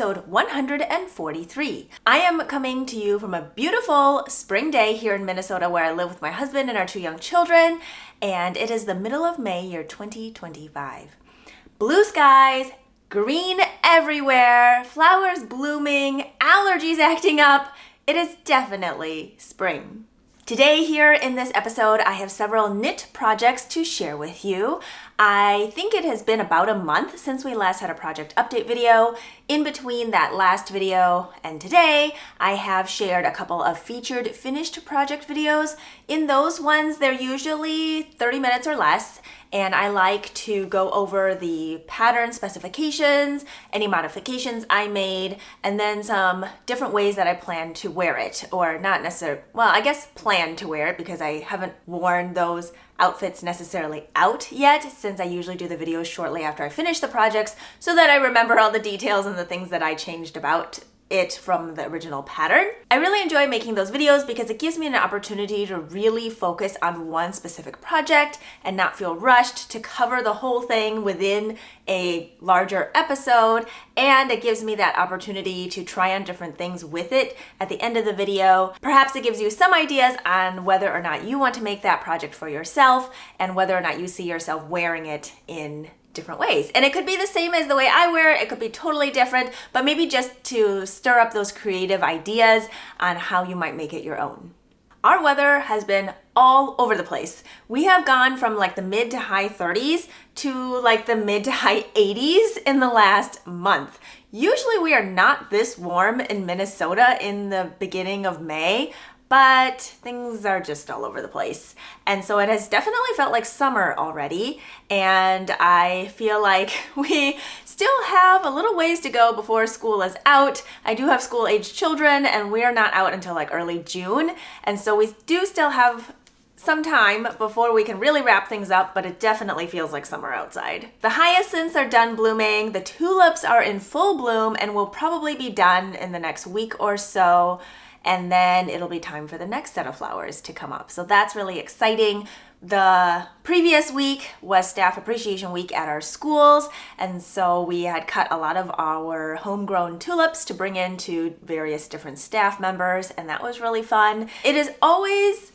episode 143. I am coming to you from a beautiful spring day here in Minnesota where I live with my husband and our 2 young children, and it is the middle of May, year 2025. Blue skies, green everywhere, flowers blooming, allergies acting up. It is definitely spring. Today here in this episode, I have several knit projects to share with you. I think it has been about a month since we last had a project update video. In between that last video and today, I have shared a couple of featured finished project videos. In those ones, they're usually 30 minutes or less, and I like to go over the pattern specifications, any modifications I made, and then some different ways that I plan to wear it, or not necessarily, well, I guess plan to wear it because I haven't worn those outfits necessarily out yet, since I usually do the videos shortly after I finish the projects so that I remember all the details and the things that I changed about it from the original pattern. I really enjoy making those videos because it gives me an opportunity to really focus on one specific project and not feel rushed to cover the whole thing within a larger episode, and it gives me that opportunity to try on different things with it at the end of the video. Perhaps it gives you some ideas on whether or not you want to make that project for yourself and whether or not you see yourself wearing it in different ways. And it could be the same as the way I wear it, it could be totally different, but maybe just to stir up those creative ideas on how you might make it your own. Our weather has been all over the place. We have gone from like the mid to high 30s to like the mid to high 80s in the last month. Usually we are not this warm in Minnesota in the beginning of May, but things are just all over the place. And so it has definitely felt like summer already. And I feel like we still have a little ways to go before school is out. I do have school-aged children and we are not out until like early June. And so we do still have some time before we can really wrap things up, but it definitely feels like summer outside. The hyacinths are done blooming. The tulips are in full bloom and will probably be done in the next week or so. And then it'll be time for the next set of flowers to come up. So that's really exciting. The previous week was Staff Appreciation Week at our schools, and so we had cut a lot of our homegrown tulips to bring in to various different staff members, and that was really fun. It is always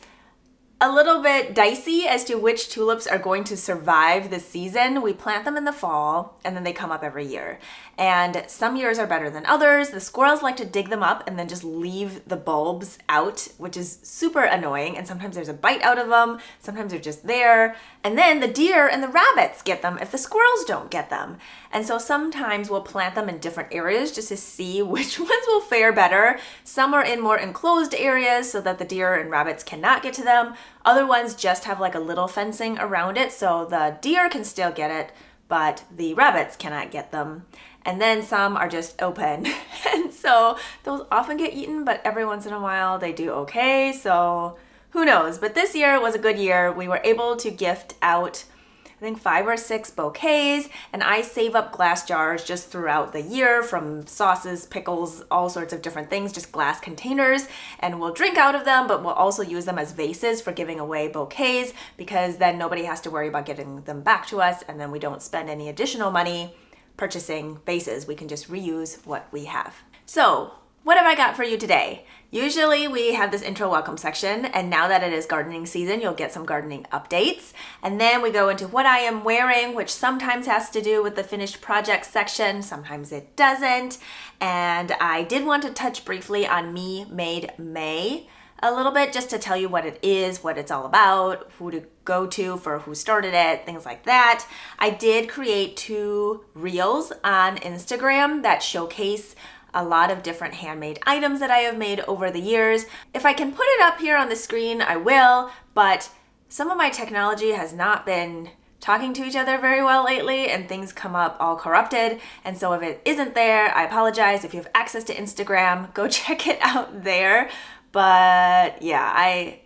a little bit dicey as to which tulips are going to survive the season. We plant them in the fall and then they come up every year. And some years are better than others. The squirrels like to dig them up and then just leave the bulbs out, which is super annoying. And sometimes there's a bite out of them. Sometimes they're just there. And then the deer and the rabbits get them if the squirrels don't get them. And so sometimes we'll plant them in different areas just to see which ones will fare better. Some are in more enclosed areas so that the deer and rabbits cannot get to them. Other ones just have like a little fencing around it so the deer can still get it, but the rabbits cannot get them. And then some are just open. And so those often get eaten, but every once in a while they do okay. So who knows? But this year was a good year. We were able to gift out I think 5 or 6 bouquets, and I save up glass jars just throughout the year from sauces, pickles, all sorts of different things, just glass containers, and we'll drink out of them, but we'll also use them as vases for giving away bouquets because then nobody has to worry about getting them back to us, and then we don't spend any additional money purchasing vases. We can just reuse what we have. So, what have I got for you today? Usually we have this intro welcome section, and now that it is gardening season, you'll get some gardening updates. And then we go into what I am wearing, which sometimes has to do with the finished project section, sometimes it doesn't. And I did want to touch briefly on Me Made May a little bit, just to tell you what it is, what it's all about, who to go to for who started it, things like that. I did create 2 reels on Instagram that showcase a lot of different handmade items that I have made over the years. If I can put it up here on the screen, I will, but some of my technology has not been talking to each other very well lately and things come up all corrupted. And so if it isn't there, I apologize. If you have access to Instagram, go check it out there. But yeah, I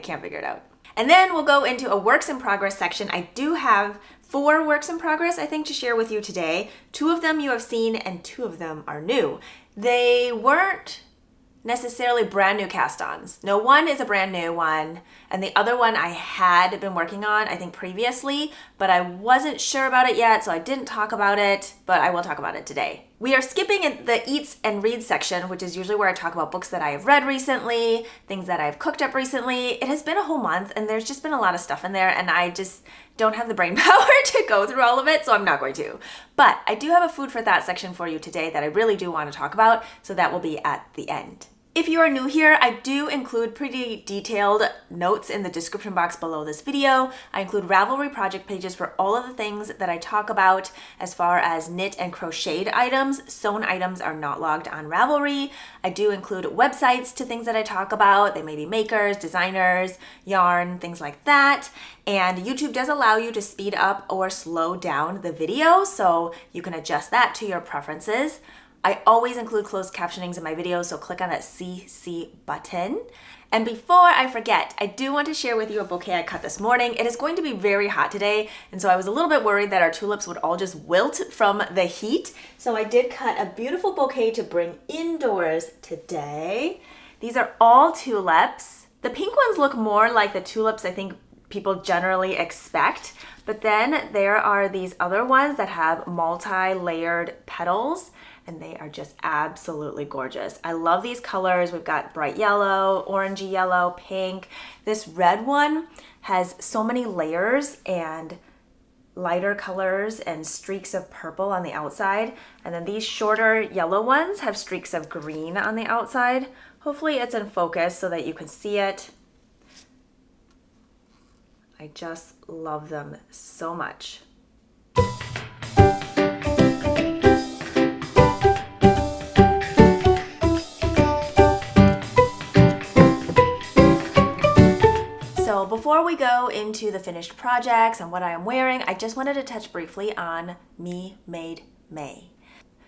can't figure it out. And then we'll go into a works in progress section. I do have 4 works in progress, I think, to share with you today. 2 of them you have seen and 2 of them are new. They weren't necessarily brand new cast-ons. No, one is a brand new one, and the other one I had been working on, I think previously, but I wasn't sure about it yet, so I didn't talk about it. but I will talk about it today. We are skipping the eats and reads section, which is usually where I talk about books that I have read recently, things that I've cooked up recently. It has been a whole month and there's just been a lot of stuff in there and I just don't have the brain power to go through all of it, so I'm not going to. But I do have a food for thought section for you today that I really do want to talk about, so that will be at the end. If you are new here, I do include pretty detailed notes in the description box below this video. I include Ravelry project pages for all of the things that I talk about as far as knit and crocheted items. Sewn items are not logged on Ravelry. I do include websites to things that I talk about. They may be makers, designers, yarn, things like that. And YouTube does allow you to speed up or slow down the video, so you can adjust that to your preferences. I always include closed captionings in my videos, so click on that CC button. And before I forget, I do want to share with you a bouquet I cut this morning. It is going to be very hot today, and so I was a little bit worried that our tulips would all just wilt from the heat. So I did cut a beautiful bouquet to bring indoors today. These are all tulips. The pink ones look more like the tulips I think people generally expect, but then there are these other ones that have multi-layered petals, and they are just absolutely gorgeous. I love these colors. We've got bright yellow, orangey yellow, pink. This red one has so many layers and lighter colors and streaks of purple on the outside. And then these shorter yellow ones have streaks of green on the outside. Hopefully it's in focus so that you can see it. I just love them so much. So before we go into the finished projects and what I am wearing, I just wanted to touch briefly on Me Made May.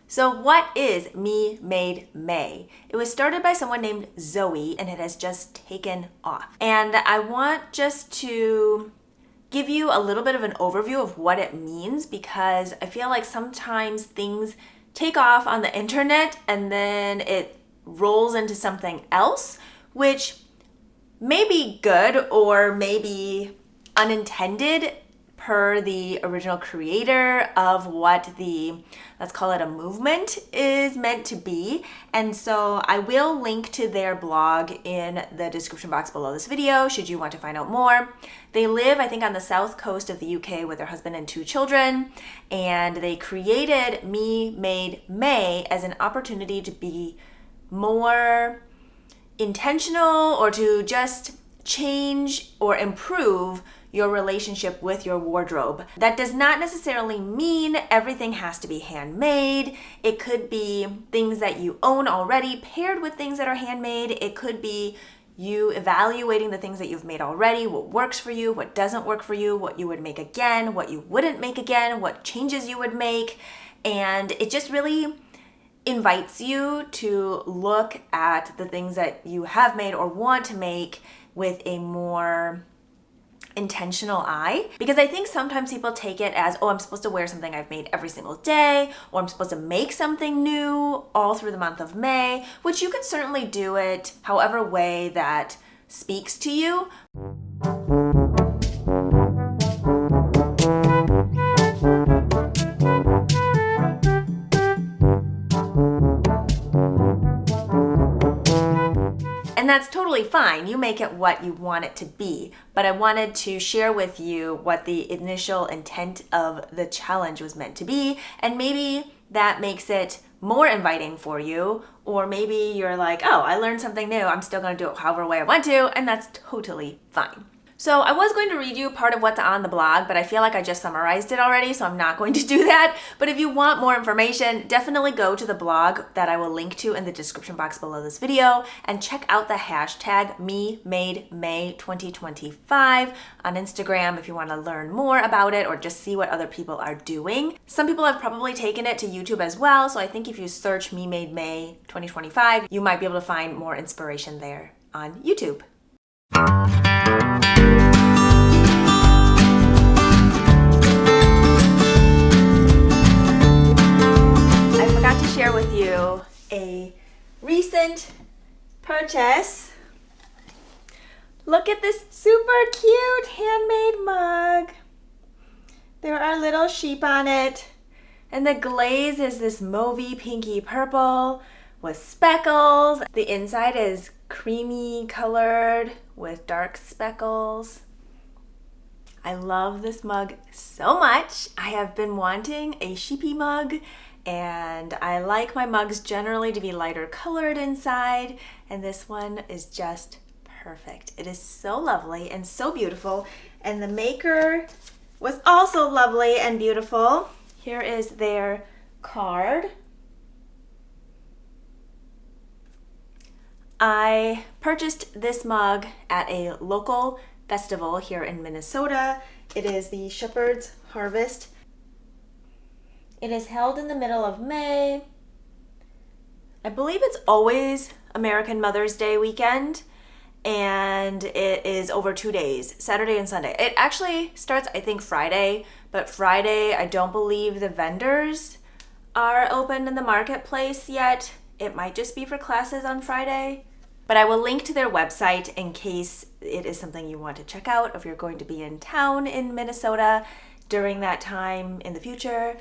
So what is Me Made May? It was started by someone named Zoe and it has just taken off. And I want just to give you a little bit of an overview of what it means, because I feel like sometimes things take off on the internet and then it rolls into something else, which may be good or maybe unintended per the original creator of what the, let's call it a movement, is meant to be. And so I will link to their blog in the description box below this video should you want to find out more. They live, I think, on the south coast of the UK with their husband and 2 children, and they created Me Made May as an opportunity to be more intentional or to just change or improve your relationship with your wardrobe. That does not necessarily mean everything has to be handmade. It could be things that you own already paired with things that are handmade. It could be you evaluating the things that you've made already, what works for you, what doesn't work for you, what you would make again, what you wouldn't make again, what changes you would make. And it just really invites you to look at the things that you have made or want to make with a more intentional eye, because I think sometimes people take it as, oh, I'm supposed to wear something I've made every single day, or I'm supposed to make something new all through the month of May, which you can certainly do it however way that speaks to you. And that's totally fine. You make it what you want it to be. But I wanted to share with you what the initial intent of the challenge was meant to be. And maybe that makes it more inviting for you. Or maybe you're like, oh, I learned something new. I'm still going to do it however way I want to. And that's totally fine. So I was going to read you part of what's on the blog, but I feel like I just summarized it already, so I'm not going to do that. But if you want more information, definitely go to the blog that I will link to in the description box below this video and check out the hashtag MeMadeMay2025 on Instagram if you want to learn more about it or just see what other people are doing. Some people have probably taken it to YouTube as well, so I think if you search MeMadeMay2025, you might be able to find more inspiration there on YouTube. I forgot to share with you a recent purchase. Look at this super cute handmade mug. There are little sheep on it, And the glaze is this mauvey pinky purple with speckles. The inside is creamy colored with dark speckles. I love this mug so much. I have been wanting a sheepy mug, and I like my mugs generally to be lighter colored inside, and this one is just perfect. It is so lovely and so beautiful, and the maker was also lovely and beautiful. Here is their card. I purchased this mug at a local festival here in Minnesota. It is the Shepherd's Harvest. It is held in the middle of May. I believe it's always American Mother's Day weekend, and it is over 2 days, Saturday and Sunday. It actually starts, I think, Friday, but Friday, I don't believe the vendors are open in the marketplace yet. It might just be for classes on Friday. But I will link to their website in case it is something you want to check out if you're going to be in town in Minnesota during that time in the future.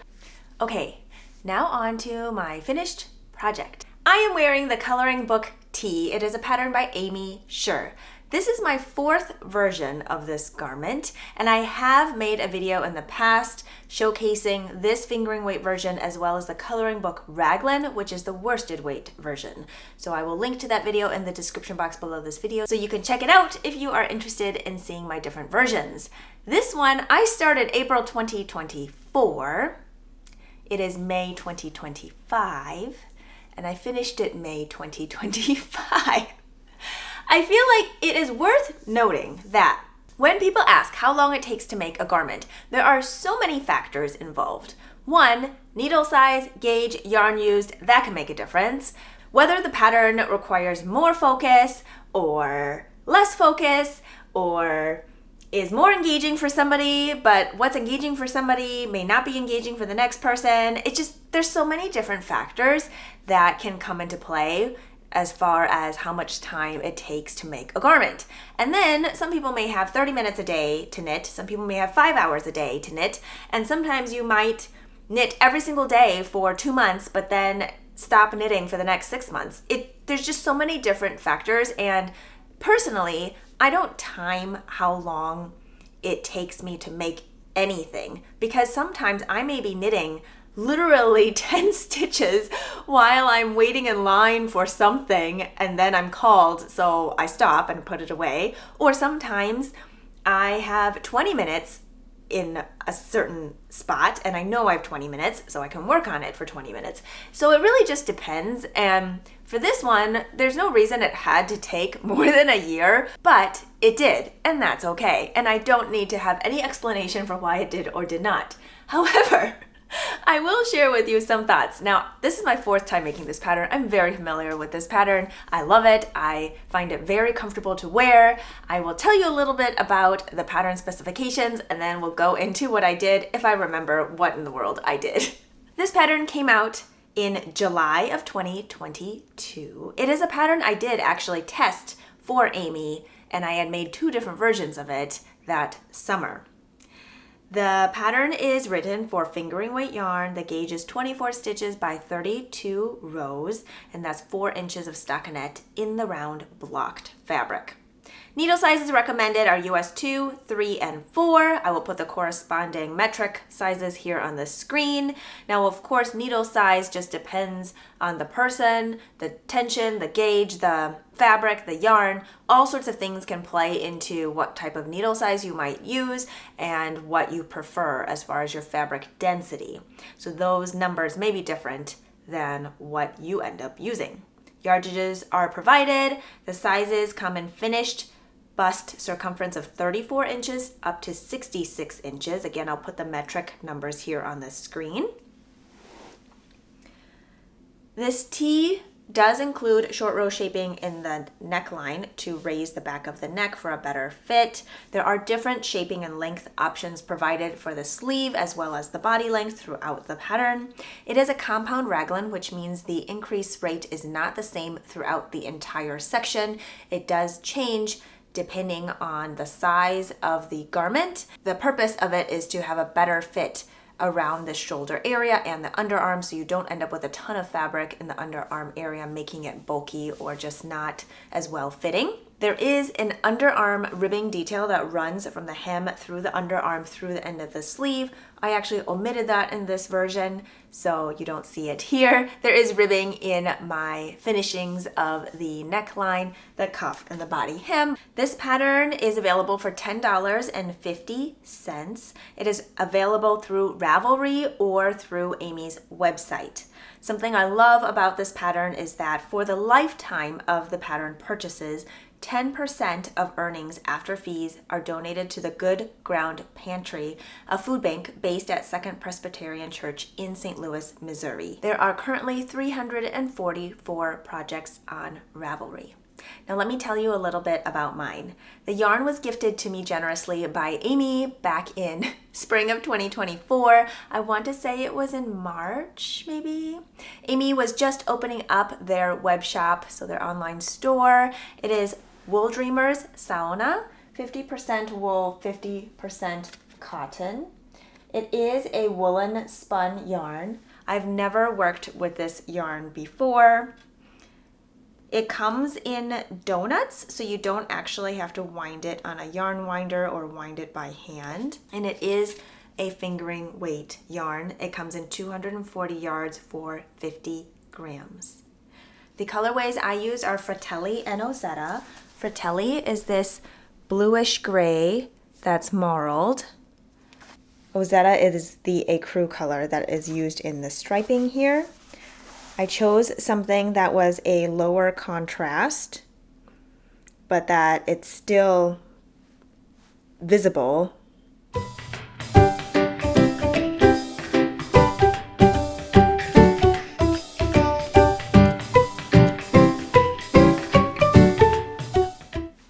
Okay, now on to my finished project. I am wearing the coloring book tee. It is a pattern by Aimee, Sher. This is my 4th version of this garment, and I have made a video in the past showcasing this fingering weight version as well as the coloring book raglan, which is the worsted weight version. So I will link to that video in the description box below this video so you can check it out if you are interested in seeing my different versions. This one I started April 2024. It is May 2025, and I finished it May 2025. I feel like it is worth noting that when people ask how long it takes to make a garment, there are so many factors involved. 1, needle size, gauge, yarn used, that can make a difference. Whether the pattern requires more focus or less focus, or is more engaging for somebody, but what's engaging for somebody may not be engaging for the next person. There's so many different factors that can come into play as far as how much time it takes to make a garment. And then some people may have 30 minutes a day to knit, some people may have 5 hours a day to knit, and sometimes you might knit every single day for 2 months, but then stop knitting for the next 6 months. There's just so many different factors, and personally, I don't time how long it takes me to make anything, because sometimes I may be knitting literally 10 stitches while I'm waiting in line for something, and then I'm called, so I stop and put it away. Or sometimes I have 20 minutes in a certain spot, and I know I have 20 minutes, so I can work on it for 20 minutes. So it really just depends, and for this one, there's no reason it had to take more than a year, but it did, and that's okay. And I don't need to have any explanation for why it did or did not. However, I will share with you some thoughts. Now, this is my 4th time making this pattern. I'm very familiar with this pattern. I love it. I find it very comfortable to wear. I will tell you a little bit about the pattern specifications, and then we'll go into what I did if I remember what in the world I did. This pattern came out in July of 2022. It is a pattern I did actually test for Aimee, and I had made 2 different versions of it that summer. The pattern is written for fingering weight yarn. The gauge is 24 stitches by 32 rows, and that's 4 inches of stockinette in the round blocked fabric. Needle sizes recommended are US 2, 3, and 4. I will put the corresponding metric sizes here on the screen. Now, of course, needle size just depends on the person, the tension, the gauge, the fabric, the yarn. All sorts of things can play into what type of needle size you might use and what you prefer as far as your fabric density. So those numbers may be different than what you end up using. Yardages are provided. The sizes come in finished bust circumference of 34 inches up to 66 inches. Again, I'll put the metric numbers here on the screen. This tee does include short row shaping in the neckline to raise the back of the neck for a better fit. There are different shaping and length options provided for the sleeve as well as the body length throughout the pattern. It is a compound raglan, which means the increase rate is not the same throughout the entire section. It does change depending on the size of the garment. The purpose of it is to have a better fit around the shoulder area and the underarm, so you don't end up with a ton of fabric in the underarm area, making it bulky or just not as well fitting. There is an underarm ribbing detail that runs from the hem through the underarm through the end of the sleeve. I actually omitted that in this version, so you don't see it here. There is ribbing in my finishings of the neckline, the cuff, and the body hem. This pattern is available for $10.50. It is available through Ravelry or through Aimee's website. Something I love about this pattern is that for the lifetime of the pattern purchases, 10% of earnings after fees are donated to the Good Ground Pantry, a food bank based at Second Presbyterian Church in St. Louis, Missouri. There are currently 344 projects on Ravelry. Now let me tell you a little bit about mine. The yarn was gifted to me generously by Aimee back in spring of 2024. I want to say it was in March, maybe. Aimee was just opening up their web shop, so their online store. It is Wool Dreamers Sauna, 50% wool, 50% cotton. It is a woolen spun yarn. I've never worked with this yarn before. It comes in donuts, so you don't actually have to wind it on a yarn winder or wind it by hand. And it is a fingering weight yarn. It comes in 240 yards for 50 grams. The colorways I use are Fratelli and Ozetta. Fratelli is this bluish gray that's marled. Ozetta is the ecru color that is used in the striping here. I chose something that was a lower contrast, but that it's still visible.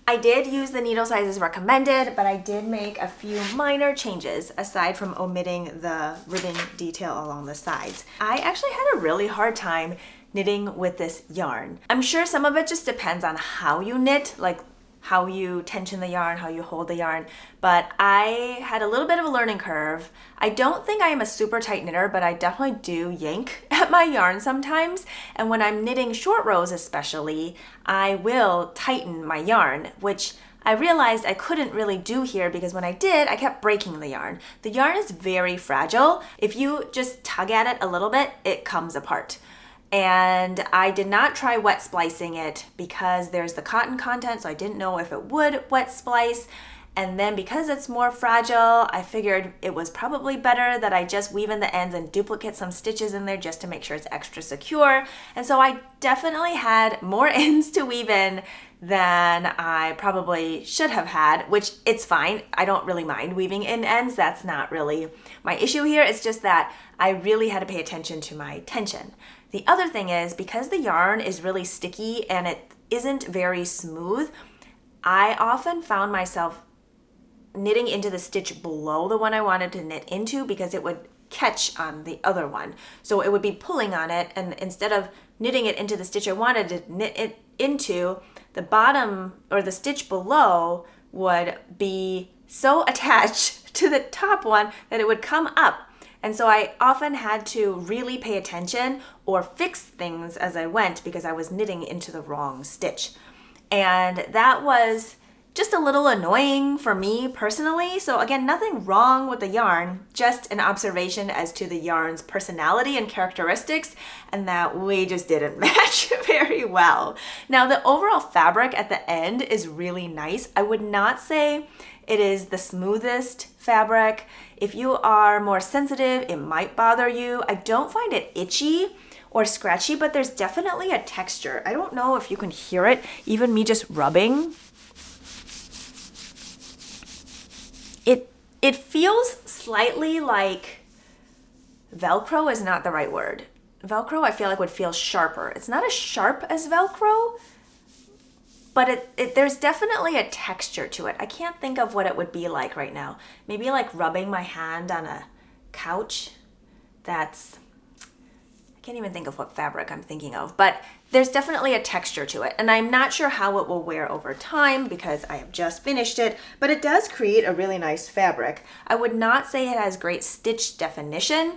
I did use the needle sizes recommended, but I did make a few minor changes aside from omitting the ribbing detail along the sides. I actually had a really hard time knitting with this yarn. I'm sure some of it just depends on how you knit, like how you tension the yarn, how you hold the yarn, but I had a little bit of a learning curve. I don't think I am a super tight knitter, but I definitely do yank at my yarn sometimes, and when I'm knitting short rows especially, I will tighten my yarn, which I realized I couldn't really do here because when I did, I kept breaking the yarn. The yarn is very fragile. If you just tug at it a little bit, it comes apart. And I did not try wet splicing it because there's the cotton content, so I didn't know if it would wet splice. And then because it's more fragile, I figured it was probably better that I just weave in the ends and duplicate some stitches in there just to make sure it's extra secure. And so I definitely had more ends to weave in than I probably should have had, which it's fine. I don't really mind weaving in ends. That's not really my issue here. It's just that I really had to pay attention to my tension. The other thing is, because the yarn is really sticky and it isn't very smooth, I often found myself knitting into the stitch below the one I wanted to knit into because it would catch on the other one. So it would be pulling on it, and instead of knitting it into the stitch I wanted to knit it into, the bottom or the stitch below would be so attached to the top one that it would come up. And so I often had to really pay attention or fix things as I went because I was knitting into the wrong stitch. And that was just a little annoying for me personally. So again, nothing wrong with the yarn, just an observation as to the yarn's personality and characteristics, and that we just didn't match very well. Now, the overall fabric at the end is really nice. I would not say it is the smoothest fabric. If you are more sensitive, it might bother you. I don't find it itchy or scratchy, but there's definitely a texture. I don't know if you can hear it, even me just rubbing. It feels slightly like Velcro is not the right word. Velcro I feel like would feel sharper. It's not as sharp as Velcro, but there's definitely a texture to it. I can't think of what it would be like right now. Maybe like rubbing my hand on a couch. I can't even think of what fabric I'm thinking of, but There's definitely a texture to it, and I'm not sure how it will wear over time because I have just finished it, but it does create a really nice fabric. I would not say it has great stitch definition.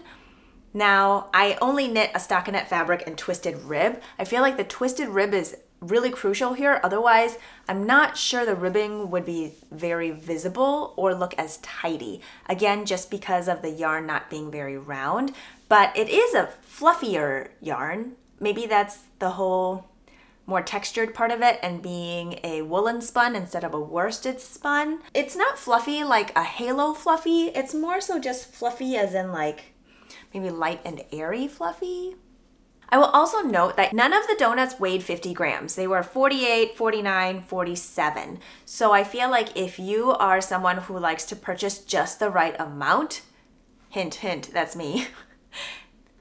Now, I only knit a stockinette fabric and twisted rib. I feel like the twisted rib is really crucial here. Otherwise, I'm not sure the ribbing would be very visible or look as tidy. Again, just because of the yarn not being very round, but it is a fluffier yarn. Maybe that's the whole more textured part of it and being a woolen spun instead of a worsted spun. It's not fluffy like a halo fluffy. It's more so just fluffy as in like maybe light and airy fluffy. I will also note that none of the donuts weighed 50 grams. They were 48, 49, 47. So I feel like if you are someone who likes to purchase just the right amount, hint, hint, that's me.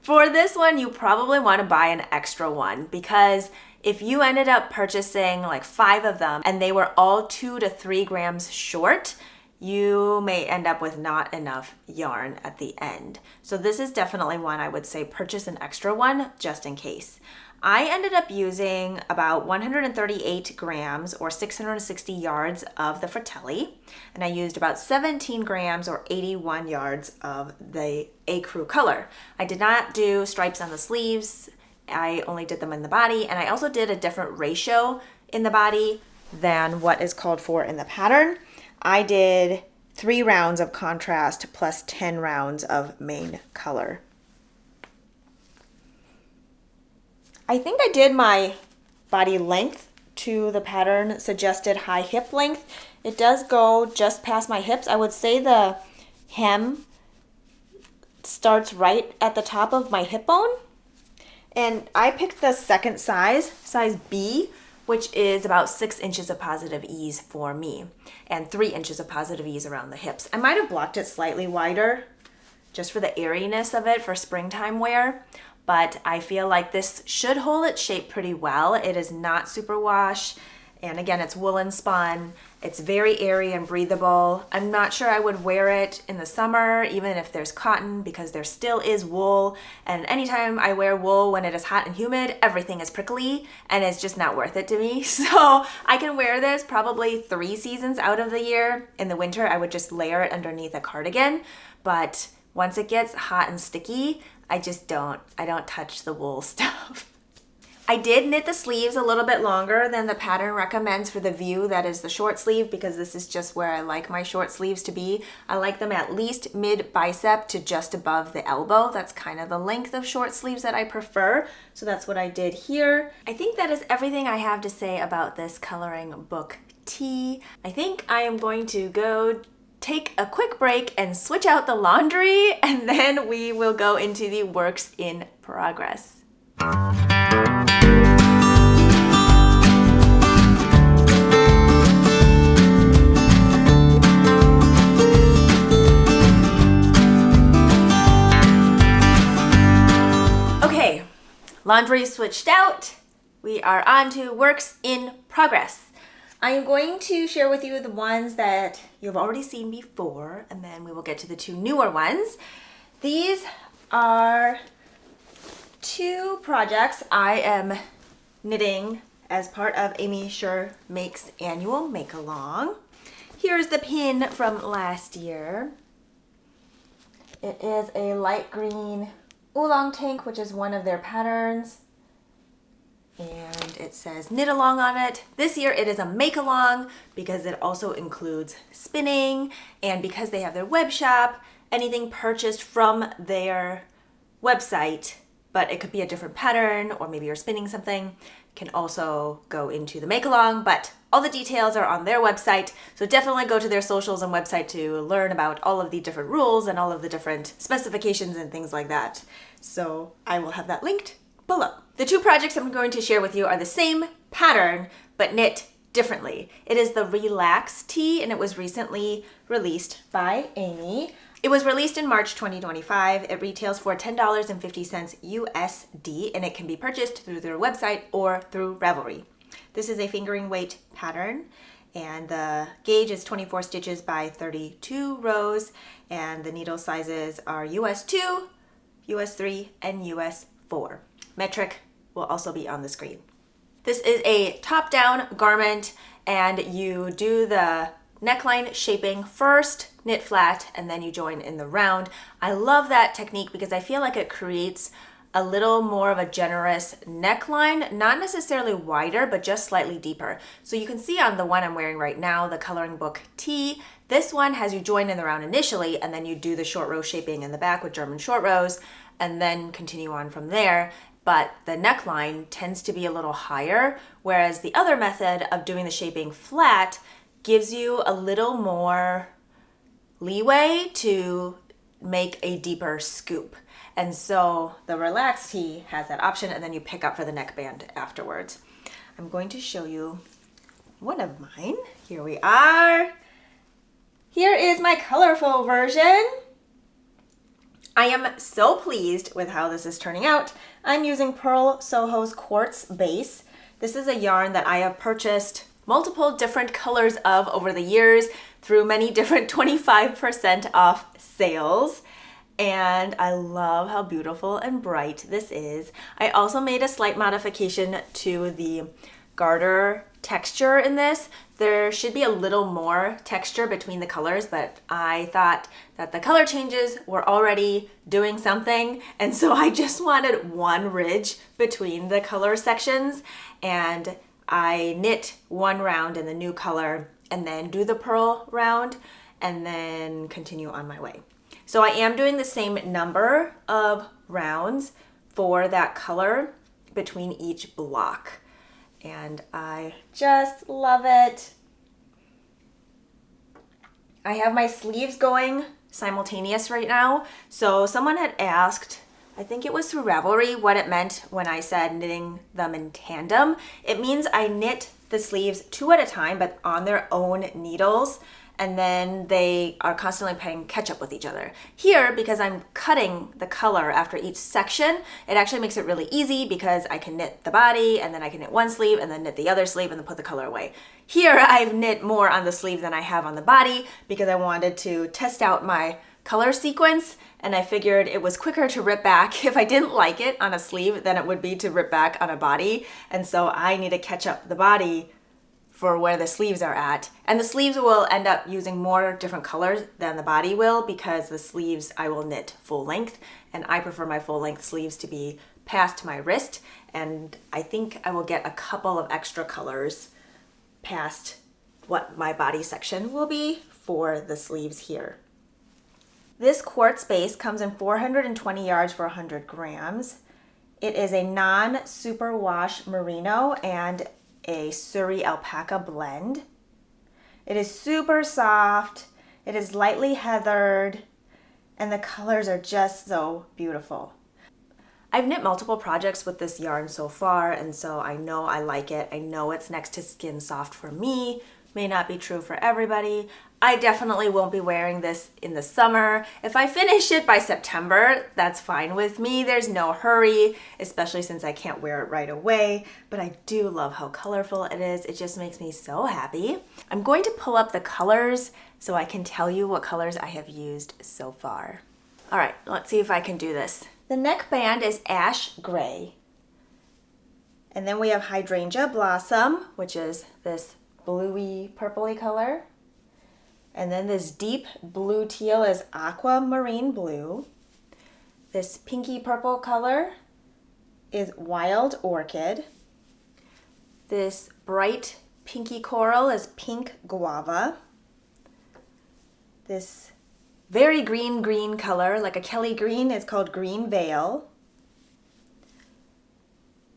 For this one, you probably want to buy an extra one because if you ended up purchasing like 5 of them and they were all 2 to 3 grams short, you may end up with not enough yarn at the end. So this is definitely one I would say purchase an extra one just in case. I ended up using about 138 grams or 660 yards of the Fratelli, and I used about 17 grams or 81 yards of the ecru color. I did not do stripes on the sleeves. I only did them in the body, and I also did a different ratio in the body than what is called for in the pattern. I did 3 rounds of contrast plus 10 rounds of main color. I think I did my body length to the pattern suggested high hip length. It does go just past my hips. I would say the hem starts right at the top of my hip bone. And I picked the second size B, which is about 6 inches of positive ease for me and 3 inches of positive ease around the hips. I might have blocked it slightly wider just for the airiness of it for springtime wear, but I feel like this should hold its shape pretty well. It is not superwash, and again, it's woolen spun. It's very airy and breathable. I'm not sure I would wear it in the summer, even if there's cotton, because there still is wool, and anytime I wear wool when it is hot and humid, everything is prickly, and it's just not worth it to me. So I can wear this probably 3 seasons out of the year. In the winter, I would just layer it underneath a cardigan, but once it gets hot and sticky, I don't touch the wool stuff. I did knit the sleeves a little bit longer than the pattern recommends for the view that is the short sleeve, because this is just where I like my short sleeves to be. I like them at least mid bicep to just above the elbow. That's kind of the length of short sleeves that I prefer. So that's what I did here. I think that is everything I have to say about this coloring book tee. I think I am going to go take a quick break and switch out the laundry, and then we will go into the works in progress. Okay, laundry switched out. We are on to works in progress. I am going to share with you the ones that you've already seen before, and then we will get to the 2 newer ones. These are 2 projects I am knitting as part of Aimee Sher Makes annual make-along. Here's the pin from last year. It is a light green oolong tank, which is one of their patterns. And it says knit along on it. This year it is a make along because it also includes spinning, and because they have their web shop, anything purchased from their website, but it could be a different pattern, or maybe you're spinning something, can also go into the make along, but all the details are on their website. So definitely go to their socials and website to learn about all of the different rules and all of the different specifications and things like that. So I will have that linked below. The 2 projects I'm going to share with you are the same pattern, but knit differently. It is the Relax Tee, and it was recently released by Aimee. It was released in March 2025. It retails for $10.50 USD, and it can be purchased through their website or through Ravelry. This is a fingering weight pattern, and the gauge is 24 stitches by 32 rows, and the needle sizes are US 2, US 3, and US 4. Metric will also be on the screen. This is a top-down garment, and you do the neckline shaping first, knit flat, and then you join in the round. I love that technique because I feel like it creates a little more of a generous neckline, not necessarily wider, but just slightly deeper. So you can see on the one I'm wearing right now, the coloring book T, this one has you join in the round initially, and then you do the short row shaping in the back with German short rows, and then continue on from there. But the neckline tends to be a little higher, whereas the other method of doing the shaping flat gives you a little more leeway to make a deeper scoop. And so the relaxed tee has that option, and then you pick up for the neckband afterwards. I'm going to show you one of mine. Here we are. Here is my colorful version. I am so pleased with how this is turning out. I'm using Pearl Soho's Quartz base. This is a yarn that I have purchased multiple different colors of over the years through many different 25% off sales. And I love how beautiful and bright this is. I also made a slight modification to the garter texture in this. There should be a little more texture between the colors, but I thought that the color changes were already doing something, and so I just wanted one ridge between the color sections, and I knit one round in the new color and then do the pearl round and then continue on my way. So I am doing the same number of rounds for that color between each block. And I just love it. I have my sleeves going simultaneous right now. So someone had asked, I think it was through Ravelry, what it meant when I said knitting them in tandem. It means I knit the sleeves two at a time, but on their own needles, and then they are constantly playing catch up with each other. Here, because I'm cutting the color after each section, it actually makes it really easy because I can knit the body, and then I can knit one sleeve, and then knit the other sleeve, and then put the color away. Here, I've knit more on the sleeve than I have on the body because I wanted to test out my color sequence, and I figured it was quicker to rip back if I didn't like it on a sleeve than it would be to rip back on a body. And so I need to catch up the body for where the sleeves are at. And the sleeves will end up using more different colors than the body will because the sleeves I will knit full length, and I prefer my full length sleeves to be past my wrist, and I think I will get a couple of extra colors past what my body section will be for the sleeves here. This quartz base comes in 420 yards for 100 grams. It is a non-superwash merino and a Surrey alpaca blend. It is super soft, it is lightly heathered, and the colors are just so beautiful. I've knit multiple projects with this yarn so far, and so I know I like it. I know it's next to skin soft for me. May not be true for everybody. I definitely won't be wearing this in the summer. If I finish it by September, that's fine with me. There's no hurry, especially since I can't wear it right away, but I do love how colorful it is. It just makes me so happy. I'm going to pull up the colors so I can tell you what colors I have used so far. All right, let's see if I can do this. The neckband is ash gray. And then we have hydrangea blossom, which is this bluey purpley color. And then this deep blue teal is aquamarine blue. This pinky purple color is wild orchid. This bright pinky coral is pink guava. This very green color, like a Kelly green, is called green veil.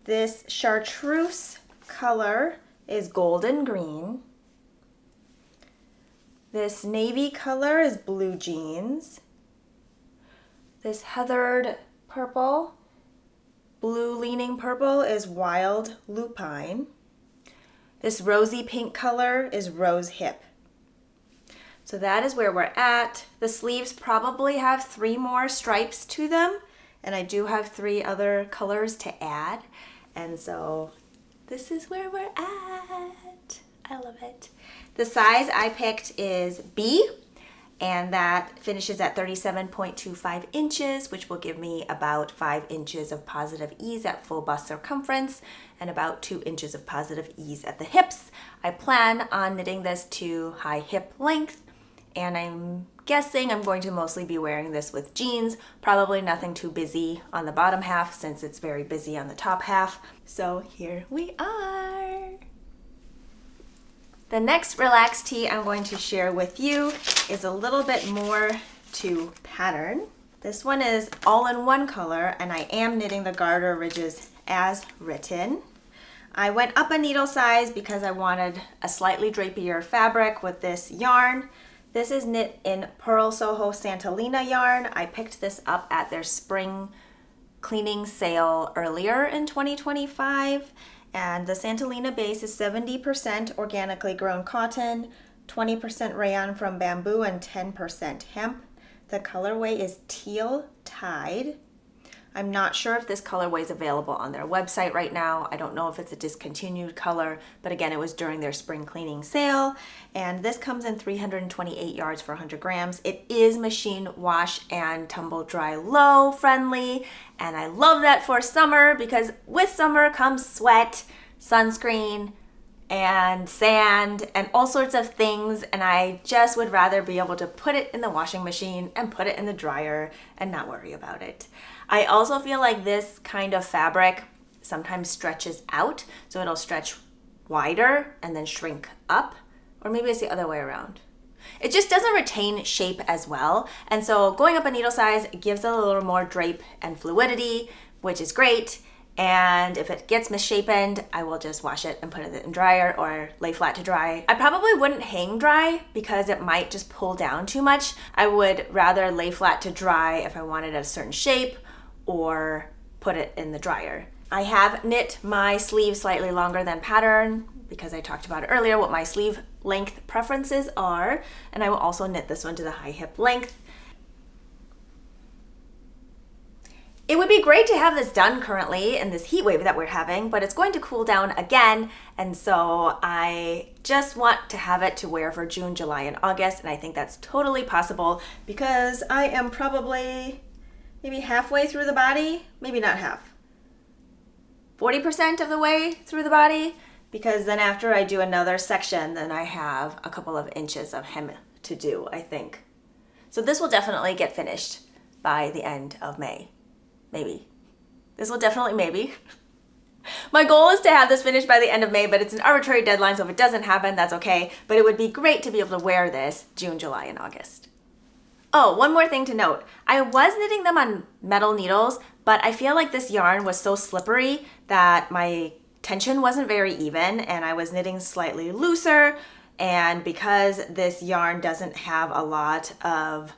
This chartreuse color is golden green. This navy color is blue jeans. This heathered purple, blue leaning purple is wild lupine. This rosy pink color is rose hip. So that is where we're at. The sleeves probably have 3 more stripes to them, and I do have 3 other colors to add. And so this is where we're at. I love it. The size I picked is B, and that finishes at 37.25 inches, which will give me about 5 inches of positive ease at full bust circumference and about 2 inches of positive ease at the hips. I plan on knitting this to high hip length, and I'm guessing I'm going to mostly be wearing this with jeans, probably nothing too busy on the bottom half since it's very busy on the top half. So here we are. The next relaxed tee I'm going to share with you is a little bit more to pattern. This one is all in one color, and I am knitting the garter ridges as written. I went up a needle size because I wanted a slightly drapier fabric with this yarn. This is knit in Pearl Soho Santolina yarn. I picked this up at their spring cleaning sale earlier in 2025. And the Santolina base is 70% organically grown cotton, 20% rayon from bamboo, and 10% hemp. The colorway is teal tide. I'm not sure if this colorway is available on their website right now. I don't know if it's a discontinued color, but again, it was during their spring cleaning sale. And this comes in 328 yards for 100 grams. It is machine wash and tumble dry low friendly. And I love that for summer because with summer comes sweat, sunscreen, and sand and all sorts of things, and I just would rather be able to put it in the washing machine and put it in the dryer and not worry about it. I also feel like this kind of fabric sometimes stretches out, so it'll stretch wider and then shrink up, or maybe it's the other way around. It just doesn't retain shape as well, and so going up a needle size gives it a little more drape and fluidity, which is great. And if it gets misshapen, I will just wash it and put it in dryer or lay flat to dry. I probably wouldn't hang dry because it might just pull down too much. I would rather lay flat to dry if I wanted a certain shape or put it in the dryer. I have knit my sleeve slightly longer than pattern because I talked about earlier what my sleeve length preferences are, and I will also knit this one to the high hip length. It would be great to have this done currently in this heat wave that we're having, but it's going to cool down again, and so I just want to have it to wear for June, July, and August, and I think that's totally possible because I am probably maybe halfway through the body, maybe not half, 40% of the way through the body, because then after I do another section, then I have a couple of inches of hem to do, I think. So this will definitely get finished by the end of May. Maybe. This will definitely maybe. My goal is to have this finished by the end of May, but it's an arbitrary deadline, so if it doesn't happen, that's okay. But it would be great to be able to wear this June, July, and August. Oh, one more thing to note. I was knitting them on metal needles, but I feel like this yarn was so slippery that my tension wasn't very even, and I was knitting slightly looser. And because this yarn doesn't have a lot of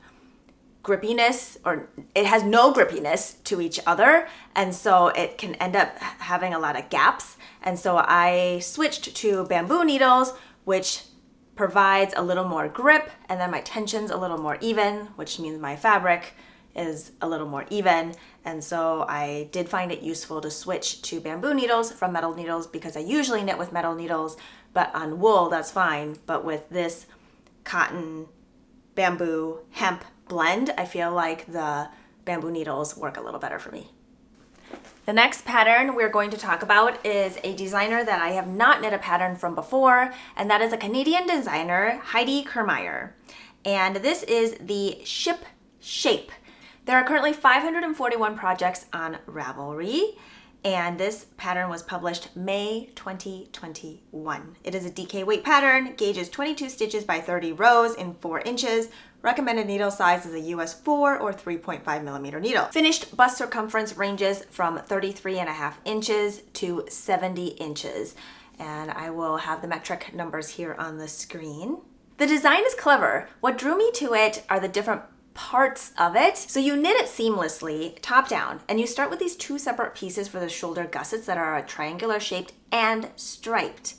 grippiness, or it has no grippiness to each other, and so it can end up having a lot of gaps. And so I switched to bamboo needles, which provides a little more grip, and then my tension's a little more even, which means my fabric is a little more even. And so I did find it useful to switch to bamboo needles from metal needles because I usually knit with metal needles, but on wool that's fine. But with this cotton, bamboo, hemp blend, I feel like the bamboo needles work a little better for me. The next pattern we're going to talk about is a designer that I have not knit a pattern from before, and that is a Canadian designer, Heidi Kermeyer. And this is the Ship Shape. There are currently 541 projects on Ravelry, and this pattern was published May 2021. It is a DK weight pattern, gauges 22 stitches by 30 rows in 4 inches. Recommended needle size is a US 4 or 3.5 millimeter needle. Finished bust circumference ranges from 33.5 inches to 70 inches. And I will have the metric numbers here on the screen. The design is clever. What drew me to it are the different parts of it. So you knit it seamlessly, top down, and you start with these 2 separate pieces for the shoulder gussets that are triangular shaped and striped.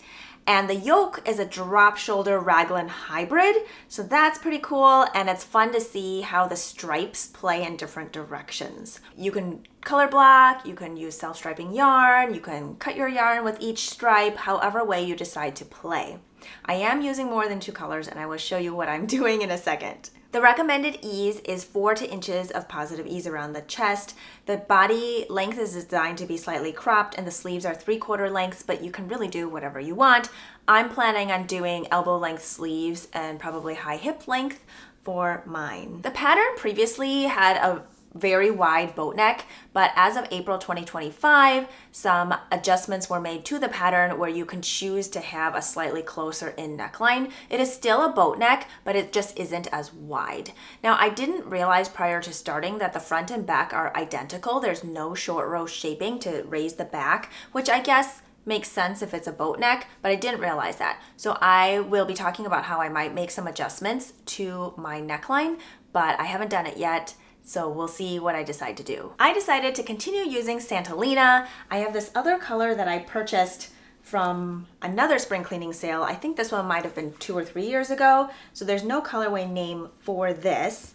And the yoke is a drop shoulder raglan hybrid, so that's pretty cool, and it's fun to see how the stripes play in different directions. You can color block, you can use self-striping yarn, you can cut your yarn with each stripe, however way you decide to play. I am using more than 2 colors, and I will show you what I'm doing in a second. The recommended ease is 4 inches of positive ease around the chest. The body length is designed to be slightly cropped and the sleeves are 3/4 lengths, but you can really do whatever you want. I'm planning on doing elbow length sleeves and probably high hip length for mine. The pattern previously had a very wide boat neck, but as of April 2025, some adjustments were made to the pattern where you can choose to have a slightly closer in neckline. It is still a boat neck, but it just isn't as wide. Now, I didn't realize prior to starting that the front and back are identical. There's no short row shaping to raise the back, which I guess makes sense if it's a boat neck, but I didn't realize that. So I will be talking about how I might make some adjustments to my neckline, but I haven't done it yet. So we'll see what I decide to do. I decided to continue using Santolina. I have this other color that I purchased from another spring cleaning sale. I think this one might have been 2 or 3 years ago. So there's no colorway name for this.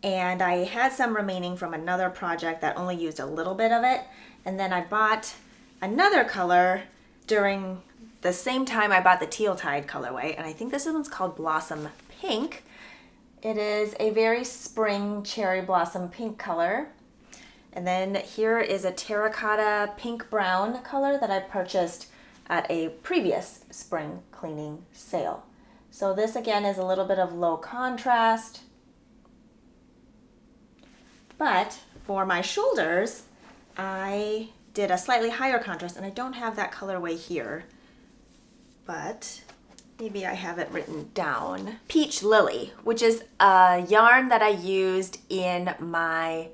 And I had some remaining from another project that only used a little bit of it. And then I bought another color during the same time I bought the Teal Tide colorway. And I think this one's called Blossom Pink. It is a very spring cherry blossom pink color. And then here is a terracotta pink brown color that I purchased at a previous spring cleaning sale. So this again is a little bit of low contrast. But for my shoulders, I did a slightly higher contrast, and I don't have that colorway here, but maybe I have it written down. Peach Lily, which is a yarn that I used in my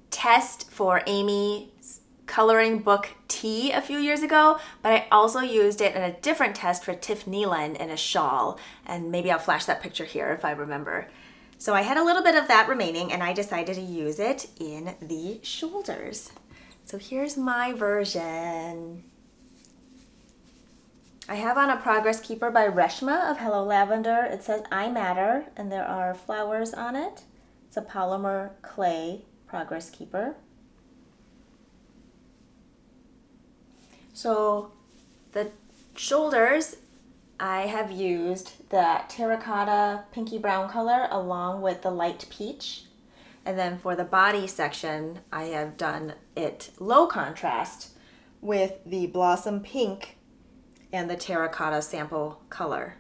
test for Aimee's coloring book tea a few years ago, but I also used it in a different test for Tiff Nealon in a shawl, and maybe I'll flash that picture here if I remember. So I had a little bit of that remaining, and I decided to use it in the shoulders. So here's my version. I have on a Progress Keeper by Reshma of Hello Lavender. It says I Matter, and there are flowers on it. It's a polymer clay Progress Keeper. So the shoulders, I have used the terracotta pinky brown color along with the light peach. And then for the body section, I have done it low contrast with the blossom pink and the terracotta sample color.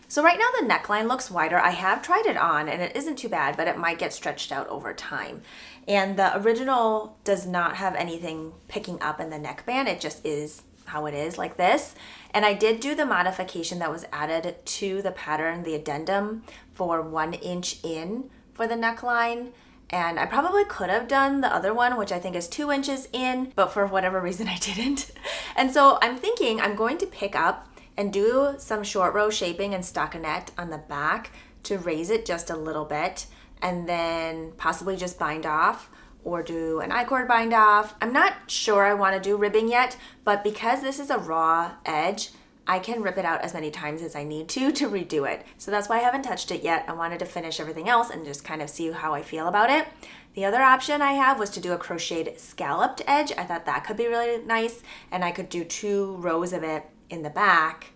So right now the neckline looks wider. I have tried it on and it isn't too bad, but it might get stretched out over time. And the original does not have anything picking up in the neckband. It just is how it is, like this. And I did do the modification that was added to the pattern, the addendum, for 1 inch in for the neckline. And I probably could have done the other one, which I think is 2 inches in, but for whatever reason I didn't. And so I'm thinking I'm going to pick up and do some short row shaping and stockinette on the back to raise it just a little bit, and then possibly just bind off or do an I-cord bind off. I'm not sure I want to do ribbing yet, but because this is a raw edge, I can rip it out as many times as I need to redo it. So that's why I haven't touched it yet. I wanted to finish everything else and just kind of see how I feel about it. The other option I have was to do a crocheted scalloped edge. I thought that could be really nice, and I could do 2 rows of it in the back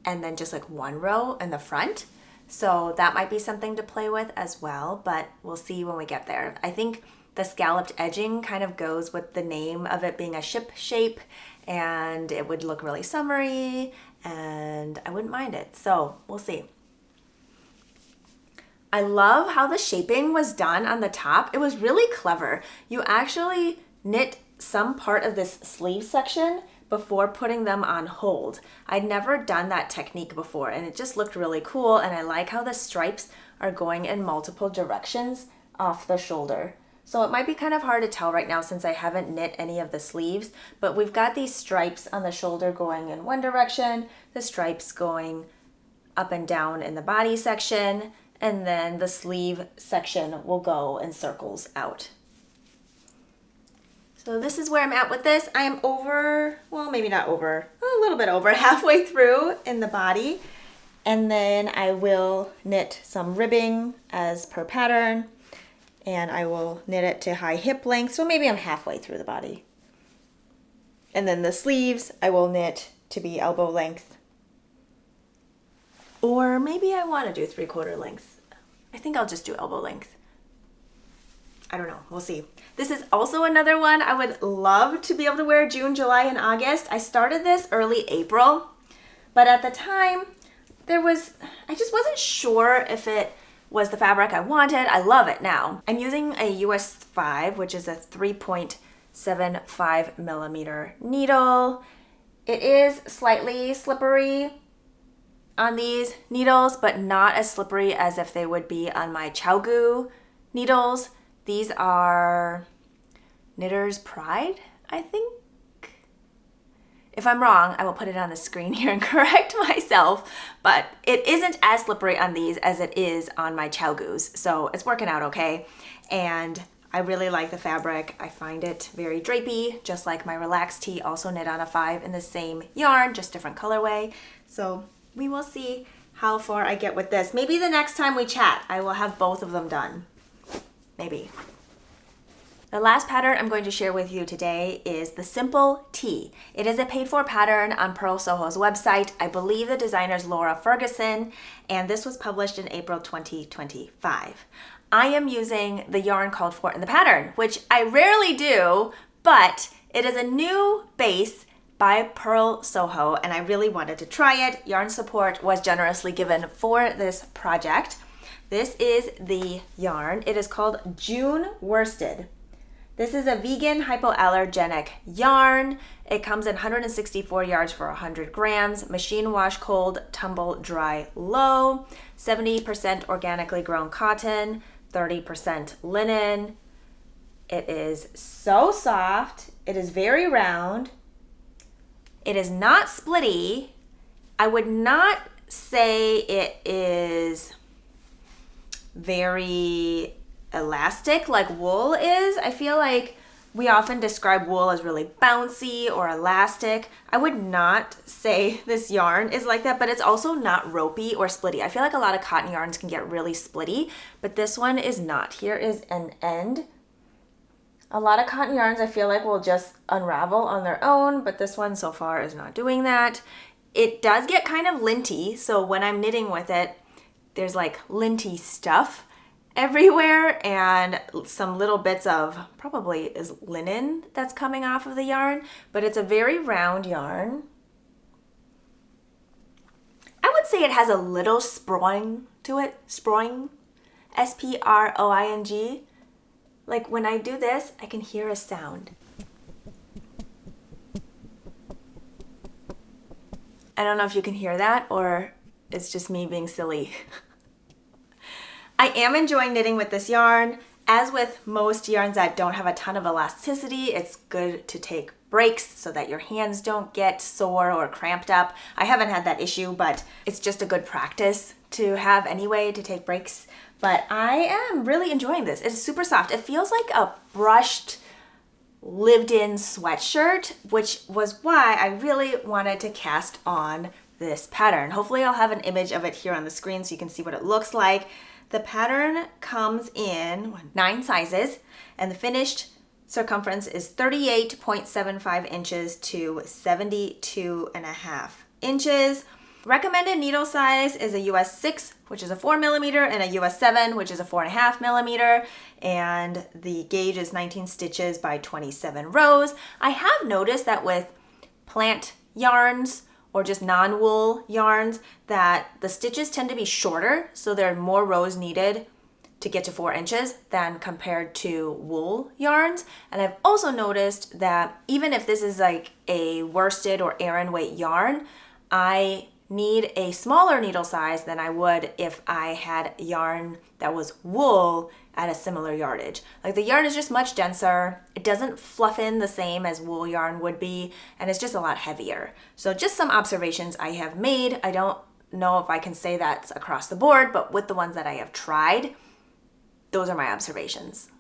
and then just like 1 row in the front. So that might be something to play with as well, but we'll see when we get there. I think the scalloped edging kind of goes with the name of it being a ship shape, and it would look really summery and I wouldn't mind it. So we'll see. I love how the shaping was done on the top. It was really clever. You actually knit some part of this sleeve section before putting them on hold. I'd never done that technique before, and it just looked really cool, and I like how the stripes are going in multiple directions off the shoulder. So it might be kind of hard to tell right now since I haven't knit any of the sleeves, but we've got these stripes on the shoulder going in one direction, the stripes going up and down in the body section, and then the sleeve section will go in circles out. So this is where I'm at with this. I am over, well, maybe not over, a little bit over halfway through in the body. And then I will knit some ribbing as per pattern, and I will knit it to high hip length. So maybe I'm halfway through the body. And then the sleeves, I will knit to be elbow length. Or maybe I want to do 3/4 length. I think I'll just do elbow length. I don't know. We'll see. This is also another one I would love to be able to wear June, July, and August. I started this early April, but at the time, I just wasn't sure if it was the fabric I wanted. I love it now. I'm using a US 5, which is a 3.75 millimeter needle. It is slightly slippery on these needles, but not as slippery as if they would be on my ChiaoGoo needles. These are Knitter's Pride, I think. If I'm wrong, I will put it on the screen here and correct myself, but it isn't as slippery on these as it is on my ChiaoGoos, so it's working out okay. And I really like the fabric. I find it very drapey, just like my Relax Tee, also knit on a 5 in the same yarn, just different colorway. So we will see how far I get with this. Maybe the next time we chat, I will have both of them done. Maybe. The last pattern I'm going to share with you today is the Simple Tee. It is a paid-for pattern on Purl Soho's website. I believe the designer is Laura Ferguson, and this was published in April 2025. I am using the yarn called for in the pattern, which I rarely do, but it is a new base by Purl Soho, and I really wanted to try it. Yarn support was generously given for this project. This is the yarn. It is called June Worsted. This is a vegan hypoallergenic yarn. It comes in 164 yards for 100 grams, machine wash cold, tumble dry low, 70% organically grown cotton, 30% linen. It is so soft. It is very round. It is not splitty. I would not say it is very elastic like wool is. I feel like we often describe wool as really bouncy or elastic. I would not say this yarn is like that, but it's also not ropey or splitty. I feel like a lot of cotton yarns can get really splitty, but this one is not. Here is an end. A lot of cotton yarns I feel like will just unravel on their own, but this one so far is not doing that. It does get kind of linty, so when I'm knitting with it, there's like linty stuff everywhere and some little bits of probably is linen that's coming off of the yarn, but it's a very round yarn. I would say it has a little sproing to it, sproing, S-P-R-O-I-N-G. Like when I do this, I can hear a sound. I don't know if you can hear that or it's just me being silly. I am enjoying knitting with this yarn. As with most yarns that don't have a ton of elasticity, it's good to take breaks so that your hands don't get sore or cramped up. I haven't had that issue, but it's just a good practice to have anyway, to take breaks. But I am really enjoying this. It's super soft. It feels like a brushed, lived-in sweatshirt, which was why I really wanted to cast on this pattern. Hopefully I'll have an image of it here on the screen so you can see what it looks like. The pattern comes in 9 sizes, and the finished circumference is 38.75 inches to 72.5 inches. Recommended needle size is a US 6, which is a 4 millimeter, and a US 7, which is a 4.5 millimeter, and the gauge is 19 stitches by 27 rows. I have noticed that with plant yarns, or just non-wool yarns, that the stitches tend to be shorter, so there are more rows needed to get to 4 inches than compared to wool yarns. And I've also noticed that even if this is like a worsted or Aran weight yarn, I need a smaller needle size than I would if I had yarn that was wool at a similar yardage. Like the yarn is just much denser. It doesn't fluff in the same as wool yarn would be, and it's just a lot heavier. So just some observations I have made. I don't know if I can say that's across the board, but with the ones that I have tried, those are my observations.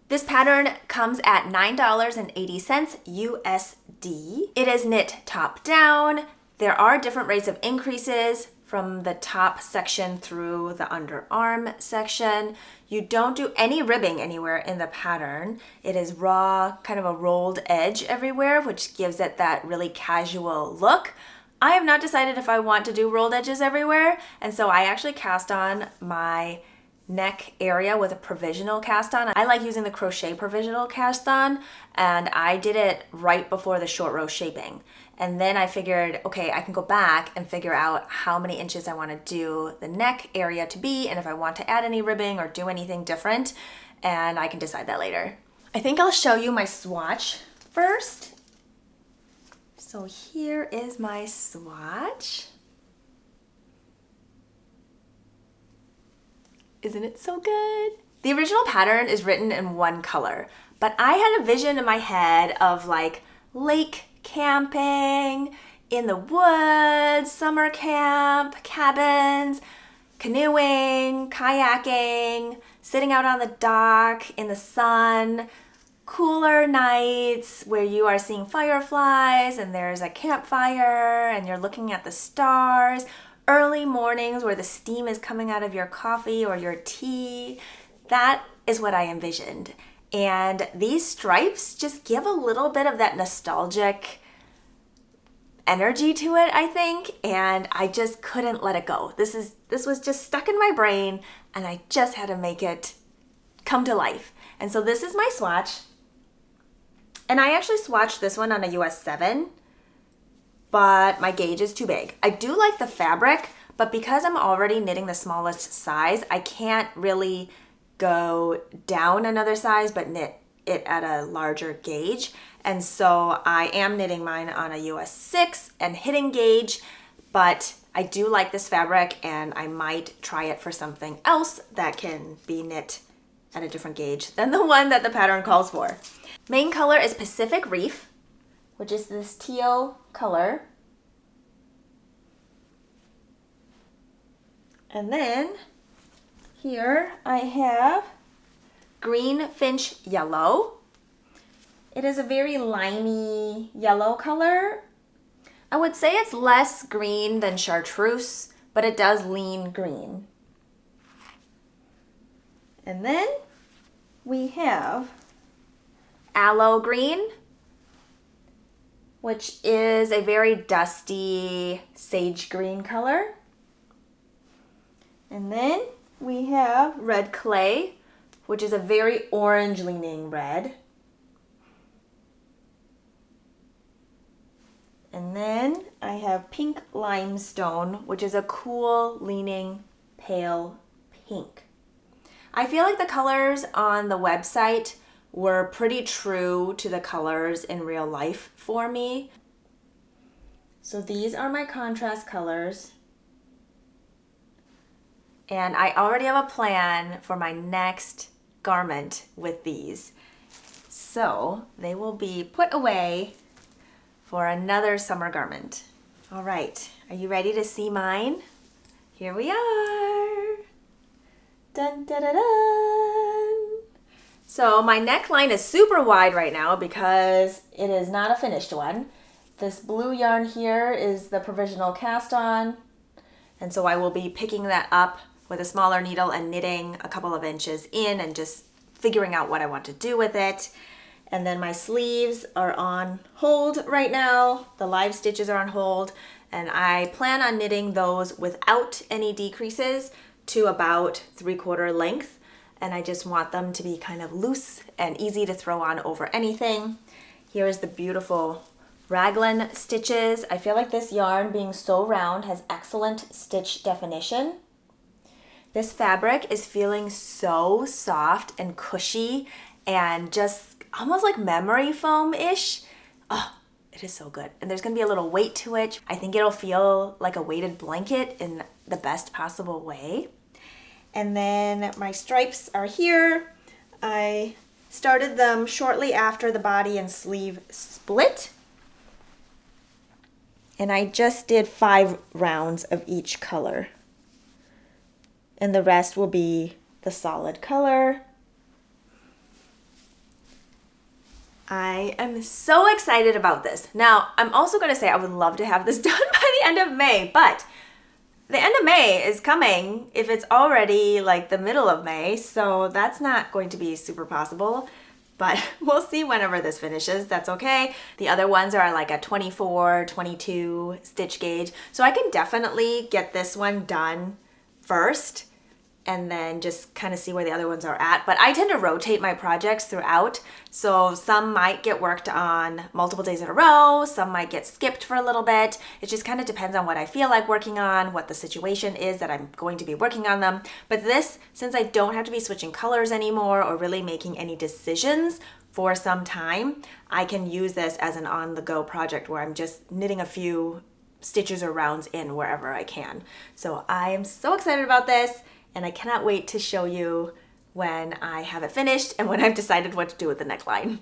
This pattern comes at $9.80 USD. It is knit top down. There are different rates of increases from the top section through the underarm section. You don't do any ribbing anywhere in the pattern. It is raw, kind of a rolled edge everywhere, which gives it that really casual look. I have not decided if I want to do rolled edges everywhere, and so I actually cast on my neck area with a provisional cast on. I like using the crochet provisional cast on, and I did it right before the short row shaping. And then I figured, okay, I can go back and figure out how many inches I want to do the neck area to be, and if I want to add any ribbing or do anything different, and I can decide that later. I think I'll show you my swatch first. So here is my swatch. Isn't it so good? The original pattern is written in one color, but I had a vision in my head of like lake camping, in the woods, summer camp, cabins, canoeing, kayaking, sitting out on the dock in the sun, cooler nights where you are seeing fireflies and there's a campfire and you're looking at the stars, early mornings where the steam is coming out of your coffee or your tea. That is what I envisioned. And these stripes just give a little bit of that nostalgic energy to it, I think, and I just couldn't let it go. This was just stuck in my brain and I just had to make it come to life. And so this is my swatch. And I actually swatched this one on a US 7, but my gauge is too big. I do like the fabric, but because I'm already knitting the smallest size, I can't really go down another size, but knit it at a larger gauge. And so I am knitting mine on a US 6 and hitting gauge, but I do like this fabric and I might try it for something else that can be knit at a different gauge than the one that the pattern calls for. Main color is Pacific Reef, which is this teal color. And then here I have Green Finch Yellow. It is a very limey yellow color. I would say it's less green than chartreuse, but it does lean green. And then we have Aloe Green, which is a very dusty sage green color. And then we have Red Clay, which is a very orange leaning red. And then I have Pink Limestone, which is a cool leaning pale pink. I feel like the colors on the website were pretty true to the colors in real life for me. So these are my contrast colors. And I already have a plan for my next garment with these. So they will be put away for another summer garment. All right, are you ready to see mine? Here we are. Dun, dun, dun, dun. So my neckline is super wide right now because it is not a finished one. This blue yarn here is the provisional cast on. And so I will be picking that up with a smaller needle and knitting a couple of inches in and just figuring out what I want to do with it. And then my sleeves are on hold right now. The live stitches are on hold. And I plan on knitting those without any decreases to about 3/4 length. And I just want them to be kind of loose and easy to throw on over anything. Here is the beautiful raglan stitches. I feel like this yarn, being so round, has excellent stitch definition. This fabric is feeling so soft and cushy and just almost like memory foam-ish. Oh, it is so good. And there's gonna be a little weight to it. I think it'll feel like a weighted blanket in the best possible way. And then my stripes are here. I started them shortly after the body and sleeve split. And I just did 5 rounds of each color. And the rest will be the solid color. I am so excited about this. Now, I'm also gonna say I would love to have this done by the end of May, but the end of May is coming if it's already like the middle of May, so that's not going to be super possible. but we'll see whenever this finishes. That's okay. The other ones are like a 24, 22 stitch gauge. So I can definitely get this one done first and then just kind of see where the other ones are at. But I tend to rotate my projects throughout. So some might get worked on multiple days in a row, some might get skipped for a little bit. It just kind of depends on what I feel like working on, what the situation is that I'm going to be working on them. But this, since I don't have to be switching colors anymore or really making any decisions for some time, I can use this as an on-the-go project where I'm just knitting a few stitches or rounds in wherever I can. So I am so excited about this. And I cannot wait to show you when I have it finished and when I've decided what to do with the neckline.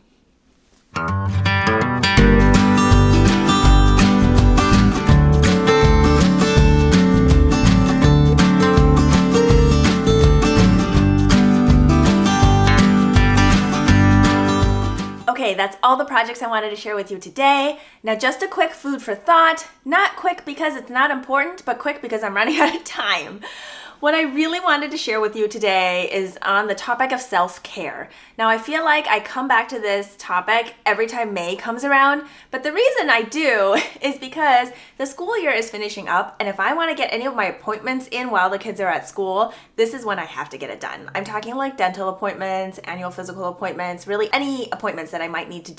Okay, that's all the projects I wanted to share with you today. Now just a quick food for thought. Not quick because it's not important, but quick because I'm running out of time. What I really wanted to share with you today is on the topic of self-care. Now I feel like I come back to this topic every time May comes around, but the reason I do is because the school year is finishing up, and if I want to get any of my appointments in while the kids are at school, this is when I have to get it done. I'm talking like dental appointments, annual physical appointments, really any appointments that I might need to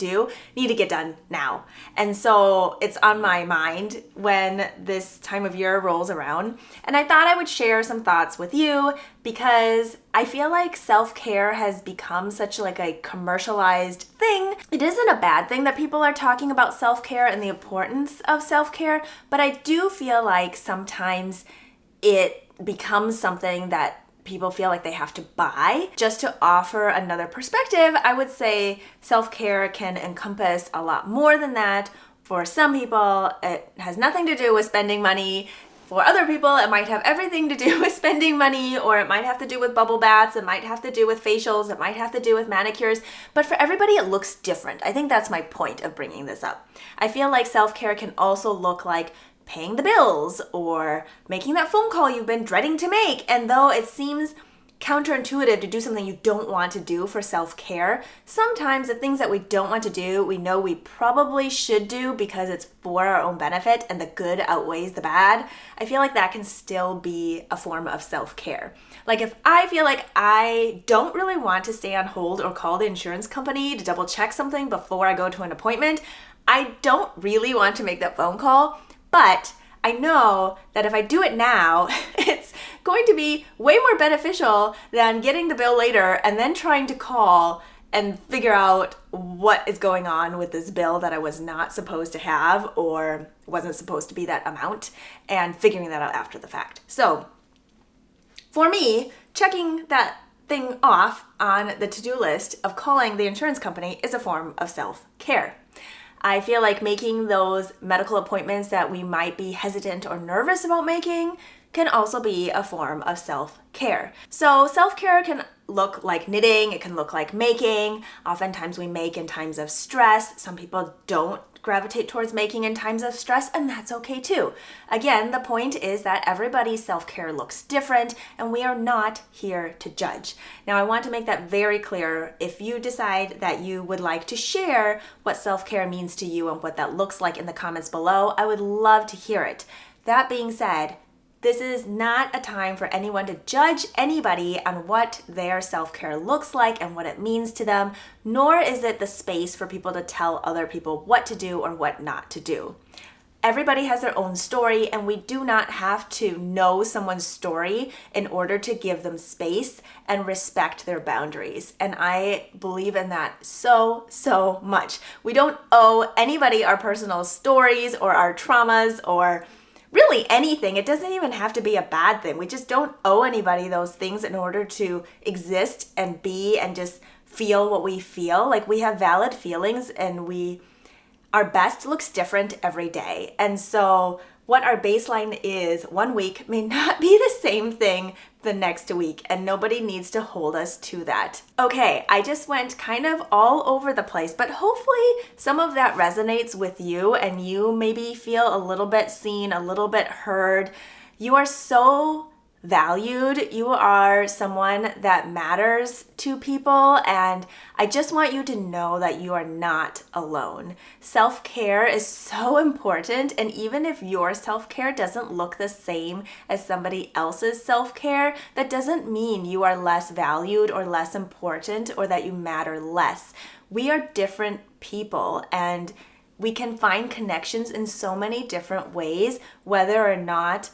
get done now. And so it's on my mind when this time of year rolls around, and I thought I would share some thoughts with you because I feel like self-care has become such like a commercialized thing. It isn't a bad thing that people are talking about self-care and the importance of self-care, but I do feel like sometimes it becomes something that people feel like they have to buy. Just to offer another perspective, I would say self-care can encompass a lot more than that. For some people, it has nothing to do with spending money. For other people, it might have everything to do with spending money, or it might have to do with bubble baths, it might have to do with facials, it might have to do with manicures, but for everybody it looks different. I think that's my point of bringing this up. I feel like self-care can also look like paying the bills or making that phone call you've been dreading to make, and though it seems counterintuitive to do something you don't want to do for self-care, sometimes the things that we don't want to do, we know we probably should do because it's for our own benefit and the good outweighs the bad. I feel like that can still be a form of self-care. Like if I feel like I don't really want to stay on hold or call the insurance company to double check something before I go to an appointment, I don't really want to make that phone call, but I know that if I do it now, it's going to be way more beneficial than getting the bill later and then trying to call and figure out what is going on with this bill that I was not supposed to have or wasn't supposed to be that amount, and figuring that out after the fact. So for me, checking that thing off on the to-do list of calling the insurance company is a form of self-care. I feel like making those medical appointments that we might be hesitant or nervous about making can also be a form of self-care. So self-care can look like knitting, it can look like making. Oftentimes we make in times of stress. Some people don't gravitate towards making in times of stress, and that's okay too. Again, the point is that everybody's self-care looks different, and we are not here to judge. Now, I want to make that very clear. If you decide that you would like to share what self-care means to you and what that looks like in the comments below, I would love to hear it. That being said, this is not a time for anyone to judge anybody on what their self-care looks like and what it means to them, nor is it the space for people to tell other people what to do or what not to do. Everybody has their own story, and we do not have to know someone's story in order to give them space and respect their boundaries. And I believe in that so much. We don't owe anybody our personal stories or our traumas or really anything. It doesn't even have to be a bad thing. We just don't owe anybody those things in order to exist and be and just feel what we feel. Like, we have valid feelings, and our best looks different every day. And so what our baseline is one week may not be the same thing the next week, and nobody needs to hold us to that. Okay, I just went kind of all over the place, but hopefully some of that resonates with you and you maybe feel a little bit seen, a little bit heard. You are so valued. You are someone that matters to people, and I just want you to know that you are not alone. Self-care is so important, and even if your self-care doesn't look the same as somebody else's self-care, that doesn't mean you are less valued or less important or that you matter less. We are different people, and we can find connections in so many different ways, whether or not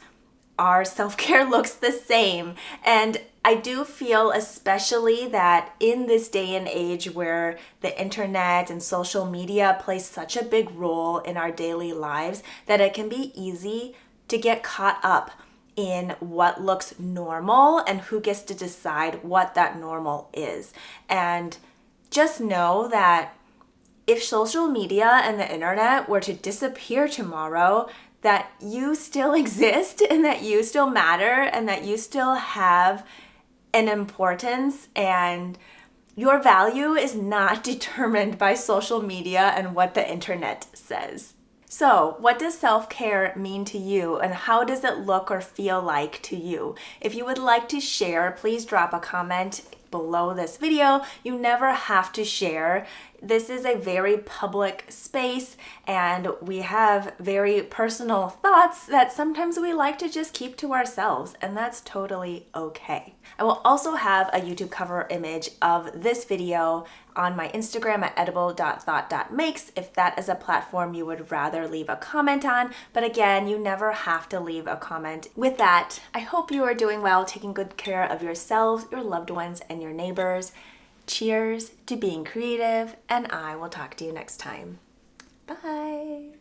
our self-care looks the same. And I do feel especially that in this day and age where the internet and social media plays such a big role in our daily lives, that it can be easy to get caught up in what looks normal and who gets to decide what that normal is. And just know that if social media and the internet were to disappear tomorrow, that you still exist and that you still matter and that you still have an importance, and your value is not determined by social media and what the internet says. So, what does self-care mean to you, and how does it look or feel like to you? If you would like to share, please drop a comment below this video. You never have to share. This is a very public space, and we have very personal thoughts that sometimes we like to just keep to ourselves, and that's totally okay. I will also have a YouTube cover image of this video on my Instagram at edible.thought.makes if that is a platform you would rather leave a comment on. But again, you never have to leave a comment. With that, I hope you are doing well, taking good care of yourselves, your loved ones, and your neighbors. Cheers to being creative, and I will talk to you next time. Bye.